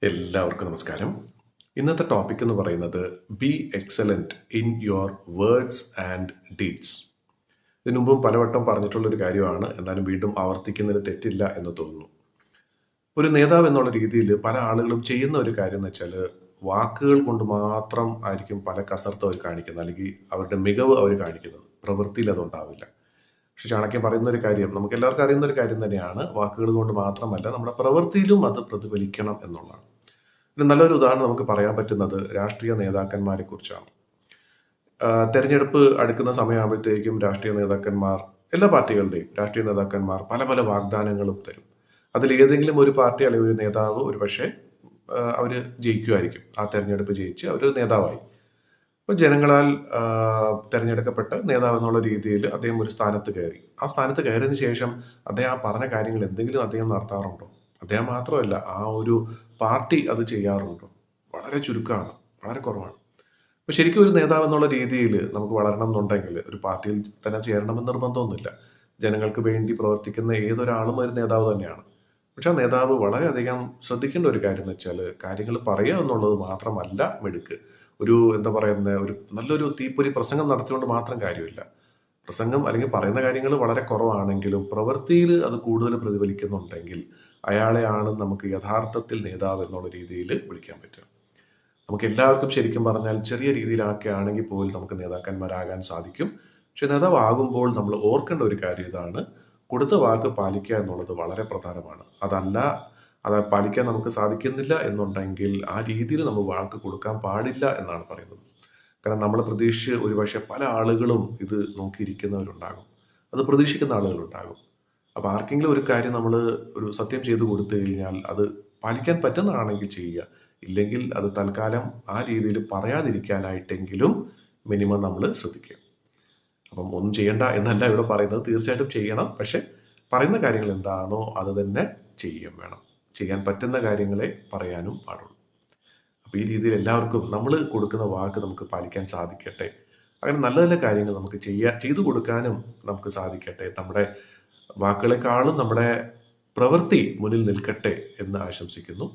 എല്ലാവർക്കും നമസ്കാരം. ഇന്നത്തെ ടോപ്പിക് എന്ന് പറയുന്നത് B excellent in your words and deeds. ഇതിനു മുമ്പും പലവട്ടം പറഞ്ഞിട്ടുള്ളൊരു കാര്യമാണ്, എന്നാലും വീണ്ടും ആവർത്തിക്കുന്നതിന് തെറ്റില്ല എന്ന് തോന്നുന്നു. ഒരു നേതാവ് എന്നുള്ള രീതിയിൽ പല ആളുകളും ചെയ്യുന്ന ഒരു കാര്യം എന്ന് വെച്ചാൽ വാക്കുകൾ കൊണ്ട് മാത്രം ആയിരിക്കും പല കസർത്തും അവർ കാണിക്കുന്നത്, അല്ലെങ്കിൽ അവരുടെ മികവ് അവർ കാണിക്കുന്നത്. പ്രവൃത്തിയിൽ അതുണ്ടാവില്ല. പക്ഷെ ചാണക്യൻ പറയുന്ന ഒരു കാര്യം നമുക്ക് എല്ലാവർക്കും അറിയുന്ന ഒരു കാര്യം തന്നെയാണ്, വാക്കുകൾ കൊണ്ട് മാത്രമല്ല നമ്മുടെ പ്രവൃത്തിയിലും അത് പ്രതിഫലിക്കണം എന്നുള്ളതാണ്. ഒരു നല്ലൊരു ഉദാഹരണം നമുക്ക് പറയാൻ പറ്റുന്നത് രാഷ്ട്രീയ നേതാക്കന്മാരെ കുറിച്ചാണ്. തെരഞ്ഞെടുപ്പ് അടുക്കുന്ന സമയമാകുമ്പോഴത്തേക്കും രാഷ്ട്രീയ നേതാക്കന്മാർ, എല്ലാ പാർട്ടികളുടെയും രാഷ്ട്രീയ നേതാക്കന്മാർ പല പല വാഗ്ദാനങ്ങളും തരും. അതിൽ ഏതെങ്കിലും ഒരു പാർട്ടി അല്ലെങ്കിൽ ഒരു നേതാവ് ഒരു പക്ഷേ അവർ ജയിക്കുമായിരിക്കും. ആ തെരഞ്ഞെടുപ്പ് ജയിച്ച് അവർ നേതാവായി. അപ്പോൾ ജനങ്ങളാൽ തിരഞ്ഞെടുക്കപ്പെട്ട നേതാവ് എന്നുള്ള രീതിയിൽ അദ്ദേഹം ഒരു സ്ഥാനത്ത് കയറി. ആ സ്ഥാനത്ത് കയറിയതിന് ശേഷം അദ്ദേഹം ആ പറഞ്ഞ കാര്യങ്ങൾ എന്തെങ്കിലും അദ്ദേഹം നടത്താറുണ്ടോ? അദ്ദേഹം മാത്രമല്ല, ആ ഒരു പാർട്ടി അത് ചെയ്യാറുണ്ടോ? വളരെ ചുരുക്കമാണ്, വളരെ കുറവാണ്. അപ്പോൾ ശരിക്കും ഒരു നേതാവ് എന്നുള്ള രീതിയിൽ നമുക്ക് വളരണം എന്നുണ്ടെങ്കിൽ ഒരു പാർട്ടിയിൽ തന്നെ ചേരണമെന്ന് നിർബന്ധമൊന്നുമില്ല. ജനങ്ങൾക്ക് വേണ്ടി പ്രവർത്തിക്കുന്ന ഏതൊരാളും ഒരു നേതാവ് തന്നെയാണ്. പക്ഷെ ആ നേതാവ് വളരെയധികം ശ്രദ്ധിക്കേണ്ട ഒരു കാര്യം എന്ന് വെച്ചാൽ കാര്യങ്ങൾ പറയുക എന്നുള്ളത് മാത്രമല്ല മിടുക്ക്. ഒരു എന്താ പറയുന്നത്, ഒരു നല്ലൊരു തീപ്പൊരി പ്രസംഗം നടത്തിക്കൊണ്ട് മാത്രം കാര്യമില്ല. പ്രസംഗം അല്ലെങ്കിൽ പറയുന്ന കാര്യങ്ങൾ വളരെ കുറവാണെങ്കിലും പ്രവൃത്തിയിൽ അത് കൂടുതൽ പ്രതിഫലിക്കുന്നുണ്ടെങ്കിൽ അയാളെയാണ് നമുക്ക് യഥാർത്ഥത്തിൽ നേതാവ് എന്നുള്ള രീതിയിൽ വിളിക്കാൻ പറ്റുക. നമുക്ക് എല്ലാവർക്കും ശരിക്കും പറഞ്ഞാൽ ചെറിയ രീതിയിലാക്കുകയാണെങ്കിൽ പോലും നമുക്ക് നേതാക്കന്മാരാകാൻ സാധിക്കും. പക്ഷെ നേതാവാകുമ്പോൾ നമ്മൾ ഓർക്കേണ്ട ഒരു കാര്യം ഇതാണ്: കൊടുത്ത വാക്ക് പാലിക്കുക എന്നുള്ളത് വളരെ പ്രധാനമാണ്. അത് പാലിക്കാൻ നമുക്ക് സാധിക്കുന്നില്ല എന്നുണ്ടെങ്കിൽ ആ രീതിയിൽ നമ്മൾ വാക്ക് കൊടുക്കാൻ പാടില്ല എന്നാണ് പറയുന്നത്. കാരണം നമ്മൾ പ്രതീക്ഷിച്ച് ഒരുപക്ഷെ പല ആളുകളും ഇത് നോക്കിയിരിക്കുന്നവരുണ്ടാകും, അത് പ്രതീക്ഷിക്കുന്ന ആളുകളുണ്ടാകും. അപ്പോൾ ആർക്കെങ്കിലും ഒരു കാര്യം നമ്മൾ ഒരു സത്യം ചെയ്തു കൊടുത്തു കഴിഞ്ഞാൽ അത് പാലിക്കാൻ പറ്റുന്നതാണെങ്കിൽ ചെയ്യുക, ഇല്ലെങ്കിൽ അത് തൽക്കാലം ആ രീതിയിൽ പറയാതിരിക്കാനായിട്ടെങ്കിലും മിനിമം നമ്മൾ ശ്രദ്ധിക്കുക. അപ്പം ഒന്നും ചെയ്യണ്ട എന്നല്ല ഇവിടെ പറയുന്നത്, തീർച്ചയായിട്ടും ചെയ്യണം. പക്ഷെ പറയുന്ന കാര്യങ്ങൾ എന്താണോ അത് തന്നെ ചെയ്യുകയും വേണം. ചെയ്യാൻ പറ്റുന്ന കാര്യങ്ങളെ പറയാനും പാടുള്ളൂ. അപ്പോൾ ഈ രീതിയിൽ എല്ലാവർക്കും നമ്മൾ കൊടുക്കുന്ന വാക്ക് നമുക്ക് പാലിക്കാൻ സാധിക്കട്ടെ. അങ്ങനെ നല്ല നല്ല കാര്യങ്ങൾ നമുക്ക് ചെയ്തു കൊടുക്കാനും നമുക്ക് സാധിക്കട്ടെ. നമ്മുടെ വാക്കുകളെക്കാളും നമ്മുടെ പ്രവൃത്തി മുന്നിൽ നിൽക്കട്ടെ എന്ന് ആശംസിക്കുന്നു.